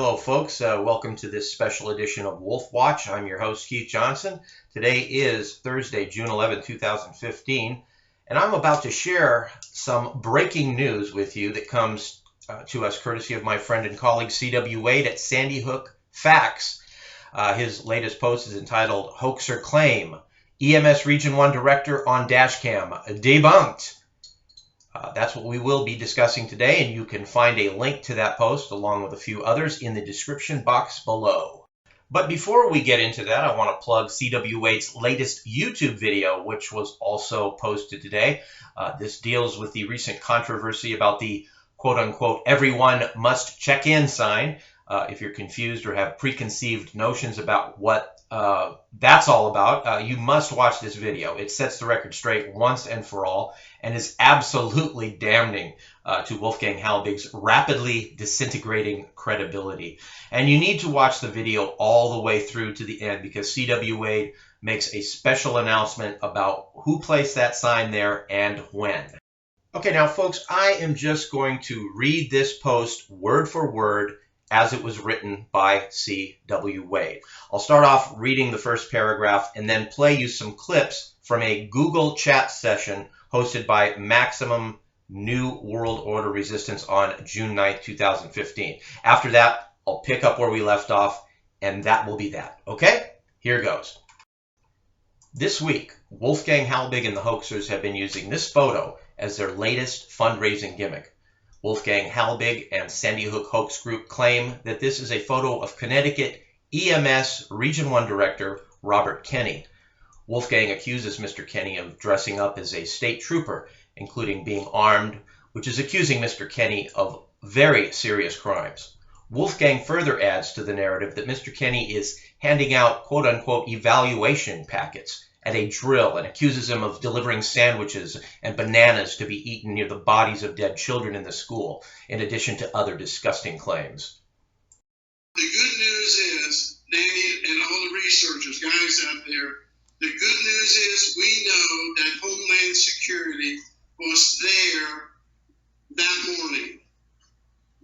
Hello folks, welcome to this special edition of Wolf Watch. I'm your host Keith Johnson. Today is Thursday, June 11, 2015, and I'm about to share some breaking news with you that comes to us courtesy of my friend and colleague C.W. Wade at Sandy Hook Facts. His latest post is entitled Hoaxer Claim, EMS Region 1 Director on Dashcam, Debunked. That's what we will be discussing today, and you can find a link to that post along with a few others in the description box below. But before we get into that, I want to plug C.W. Wade's latest YouTube video, which was also posted today. This deals with the recent controversy about the quote-unquote everyone must check in sign. If you're confused or have preconceived notions about what that's all about, you must watch this video. It sets the record straight once and for all and is absolutely damning to Wolfgang Halbig's rapidly disintegrating credibility. And you need to watch the video all the way through to the end because C.W. Wade makes a special announcement about who placed that sign there and when. Okay, now folks, I am just going to read this post word for word as it was written by C.W. Wade. I'll start off reading the first paragraph and then play you some clips from a Google chat session hosted by Maximum New World Order Resistance on June 9th, 2015. After that, I'll pick up where we left off, and that will be that. Okay? Here goes. This week, Wolfgang Halbig and the Hoaxers have been using this photo as their latest fundraising gimmick. Wolfgang Halbig and Sandy Hook Hoax Group claim that this is a photo of Connecticut EMS Region 1 Director Robert Kenny. Wolfgang accuses Mr. Kenny of dressing up as a state trooper, including being armed, which is accusing Mr. Kenny of very serious crimes. Wolfgang further adds to the narrative that Mr. Kenny is handing out quote-unquote evaluation packets at a drill and accuses him of delivering sandwiches and bananas to be eaten near the bodies of dead children in the school, in addition to other disgusting claims. The good news is, Danny and all the researchers, guys out there, the good news is we know that Homeland Security was there that morning.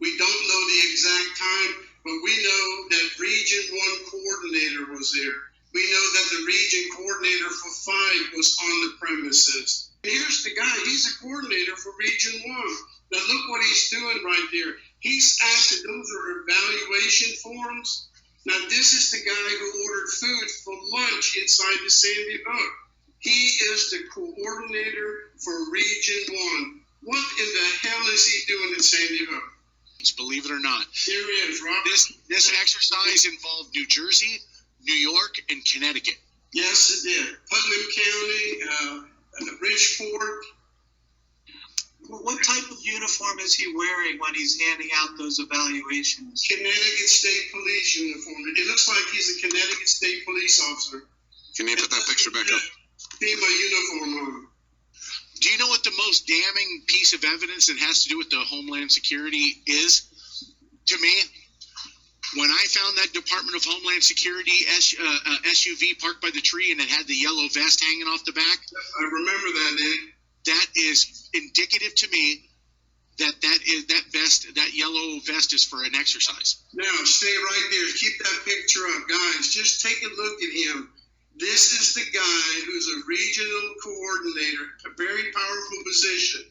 We don't know the exact time, but we know that Region 1 coordinator was there. We know that the region coordinator for 5 was on the premises. Here's the guy. He's a coordinator for Region 1. Now look what he's doing right there. He's asking, those are evaluation forms. Now this is the guy who ordered food for lunch inside the Sandy Hook. He is the coordinator for Region 1. What in the hell is he doing in Sandy Hook? Believe it or not. Here he is, Robert. This exercise involved New Jersey, New York, and Connecticut. Yes, it did. Putnam County, Bridgeport. What type of uniform is he wearing when he's handing out those evaluations? Connecticut State Police uniform. It looks like he's a Connecticut State Police officer. Can you put that picture back up? FEMA uniform on. Do you know what the most damning piece of evidence that has to do with the Homeland Security is? To me, when I found that Department of Homeland Security SUV parked by the tree and it had the yellow vest hanging off the back. I remember that, Danny. That is indicative to me that yellow vest is for an exercise. Now, stay right there. Keep that picture up. Guys, just take a look at him. This is the guy who's a regional coordinator, a very powerful position.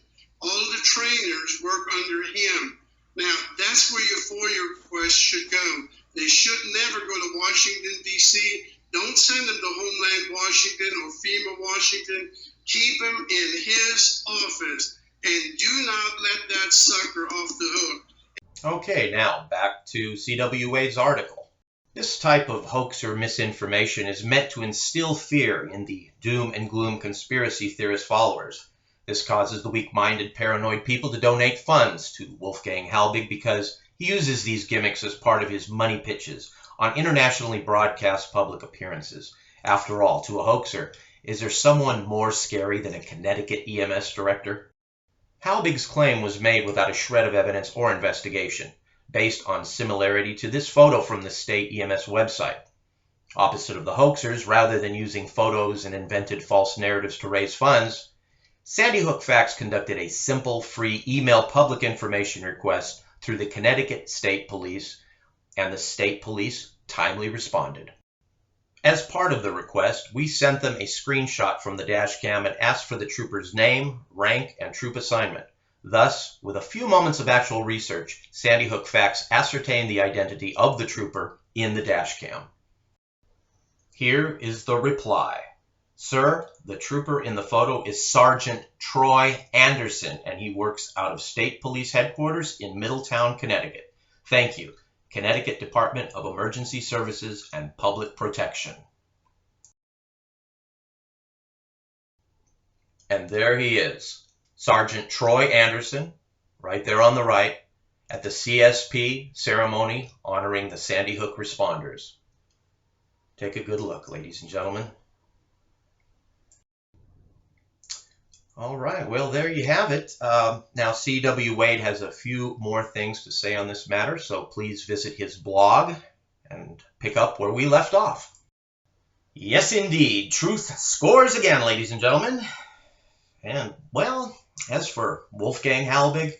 All of the trainers work under him. Now, that's where your FOIA request should go. They should never go to Washington, D.C. Don't send them to Homeland Washington or FEMA Washington. Keep him in his office and do not let that sucker off the hook. Okay, now back to C.W. Wade's article. This type of hoax or misinformation is meant to instill fear in the doom and gloom conspiracy theorist followers. This causes the weak-minded, paranoid people to donate funds to Wolfgang Halbig because he uses these gimmicks as part of his money pitches on internationally broadcast public appearances. After all, to a hoaxer, is there someone more scary than a Connecticut EMS director? Halbig's claim was made without a shred of evidence or investigation, based on similarity to this photo from the state EMS website. Opposite of the hoaxers, rather than using photos and invented false narratives to raise funds, Sandy Hook Facts conducted a simple, free email public information request through the Connecticut State Police and the state police timely responded. As part of the request, we sent them a screenshot from the dash cam and asked for the trooper's name, rank, and troop assignment. Thus, with a few moments of actual research, Sandy Hook Facts ascertained the identity of the trooper in the dash cam. Here is the reply. Sir, the trooper in the photo is Sergeant Troy Anderson, and he works out of State Police Headquarters in Middletown, Connecticut. Thank you. Connecticut Department of Emergency Services and Public Protection. And there he is, Sergeant Troy Anderson, right there on the right, at the CSP ceremony honoring the Sandy Hook responders. Take a good look, ladies and gentlemen. All right, well, there you have it. Now, C.W. Wade has a few more things to say on this matter, so please visit his blog and pick up where we left off. Yes, indeed. Truth scores again, ladies and gentlemen. And, well, as for Wolfgang Halbig,